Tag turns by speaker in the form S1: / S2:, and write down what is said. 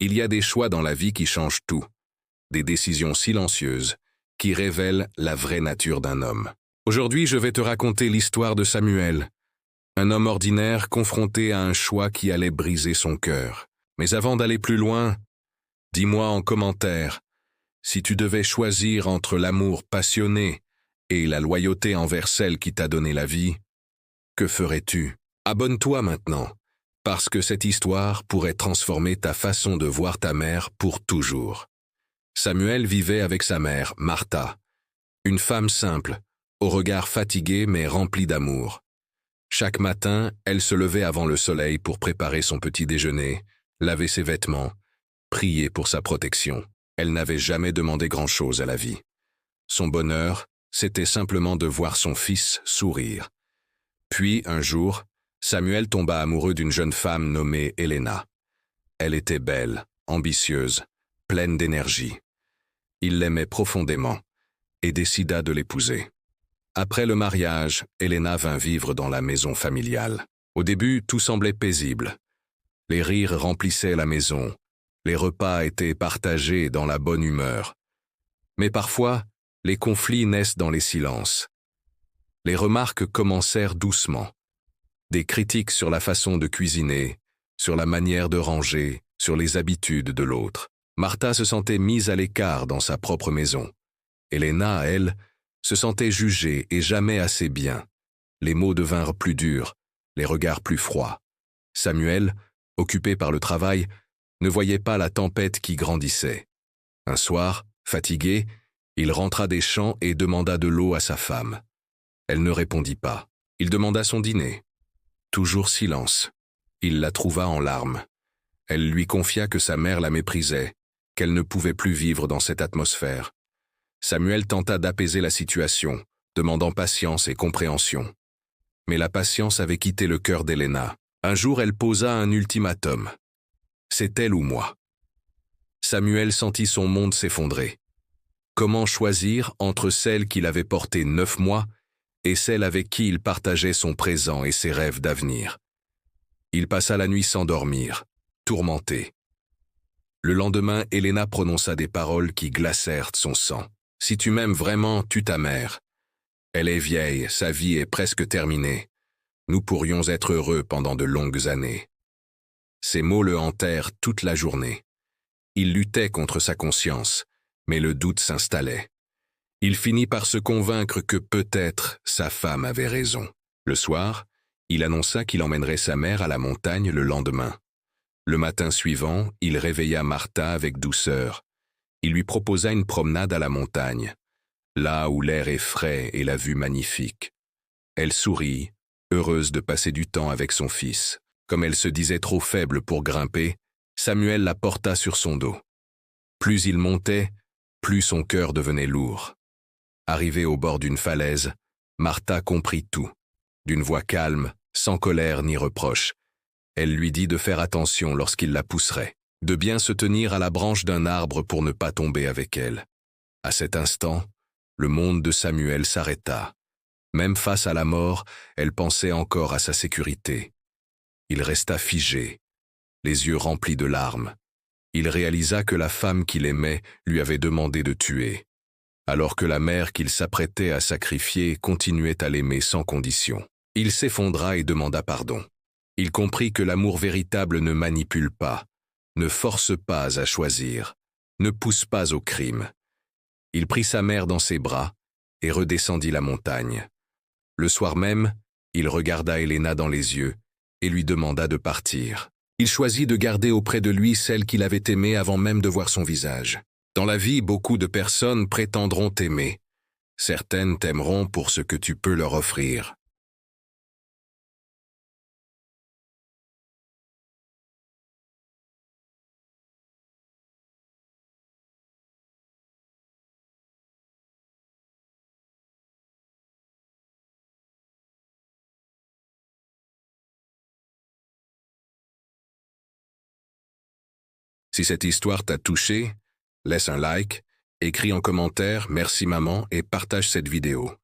S1: Il y a des choix dans la vie qui changent tout, des décisions silencieuses qui révèlent la vraie nature d'un homme. Aujourd'hui, je vais te raconter l'histoire de Samuel, un homme ordinaire confronté à un choix qui allait briser son cœur. Mais avant d'aller plus loin, dis-moi en commentaire, si tu devais choisir entre l'amour passionné et la loyauté envers celle qui t'a donné la vie, que ferais-tu? Abonne-toi maintenant, parce que cette histoire pourrait transformer ta façon de voir ta mère pour toujours. Samuel vivait avec sa mère, Martha, une femme simple, au regard fatigué mais rempli d'amour. Chaque matin, elle se levait avant le soleil pour préparer son petit déjeuner, laver ses vêtements, prier pour sa protection. Elle n'avait jamais demandé grand-chose à la vie. Son bonheur, c'était simplement de voir son fils sourire. Puis, un jour, Samuel tomba amoureux d'une jeune femme nommée Helena. Elle était belle, ambitieuse, pleine d'énergie. Il l'aimait profondément et décida de l'épouser. Après le mariage, Helena vint vivre dans la maison familiale. Au début, tout semblait paisible. Les rires remplissaient la maison. Les repas étaient partagés dans la bonne humeur. Mais parfois, les conflits naissent dans les silences. Les remarques commencèrent doucement. Des critiques sur la façon de cuisiner, sur la manière de ranger, sur les habitudes de l'autre. Martha se sentait mise à l'écart dans sa propre maison. Helena, elle, se sentait jugée et jamais assez bien. Les mots devinrent plus durs, les regards plus froids. Samuel, occupé par le travail, ne voyait pas la tempête qui grandissait. Un soir, fatigué, il rentra des champs et demanda de l'eau à sa femme. Elle ne répondit pas. Il demanda son dîner. Toujours silence. Il la trouva en larmes. Elle lui confia que sa mère la méprisait, qu'elle ne pouvait plus vivre dans cette atmosphère. Samuel tenta d'apaiser la situation, demandant patience et compréhension. Mais la patience avait quitté le cœur d'Helena. Un jour, elle posa un ultimatum. C'est elle ou moi. Samuel sentit son monde s'effondrer. Comment choisir entre celle qu'il avait portée 9 mois et celle avec qui il partageait son présent et ses rêves d'avenir? Il passa la nuit sans dormir, tourmenté. Le lendemain, Helena prononça des paroles qui glacèrent son sang. « Si tu m'aimes vraiment, tue ta mère. Elle est vieille, sa vie est presque terminée. Nous pourrions être heureux pendant de longues années. » Ces mots le hantèrent toute la journée. Il luttait contre sa conscience, mais le doute s'installait. Il finit par se convaincre que peut-être sa femme avait raison. Le soir, il annonça qu'il emmènerait sa mère à la montagne le lendemain. Le matin suivant, il réveilla Martha avec douceur. Il lui proposa une promenade à la montagne, là où l'air est frais et la vue magnifique. Elle sourit, heureuse de passer du temps avec son fils. Comme elle se disait trop faible pour grimper, Samuel la porta sur son dos. Plus il montait, plus son cœur devenait lourd. Arrivée au bord d'une falaise, Martha comprit tout. D'une voix calme, sans colère ni reproche, elle lui dit de faire attention lorsqu'il la pousserait, de bien se tenir à la branche d'un arbre pour ne pas tomber avec elle. À cet instant, le monde de Samuel s'arrêta. Même face à la mort, elle pensait encore à sa sécurité. Il resta figé, les yeux remplis de larmes. Il réalisa que la femme qu'il aimait lui avait demandé de tuer, alors que la mère qu'il s'apprêtait à sacrifier continuait à l'aimer sans condition. Il s'effondra et demanda pardon. Il comprit que l'amour véritable ne manipule pas, ne force pas à choisir, ne pousse pas au crime. Il prit sa mère dans ses bras et redescendit la montagne. Le soir même, il regarda Helena dans les yeux et lui demanda de partir. Il choisit de garder auprès de lui celle qu'il avait aimée avant même de voir son visage. Dans la vie, beaucoup de personnes prétendront t'aimer. Certaines t'aimeront pour ce que tu peux leur offrir. Si cette histoire t'a touché, laisse un like, écris en commentaire « Merci maman » et partage cette vidéo.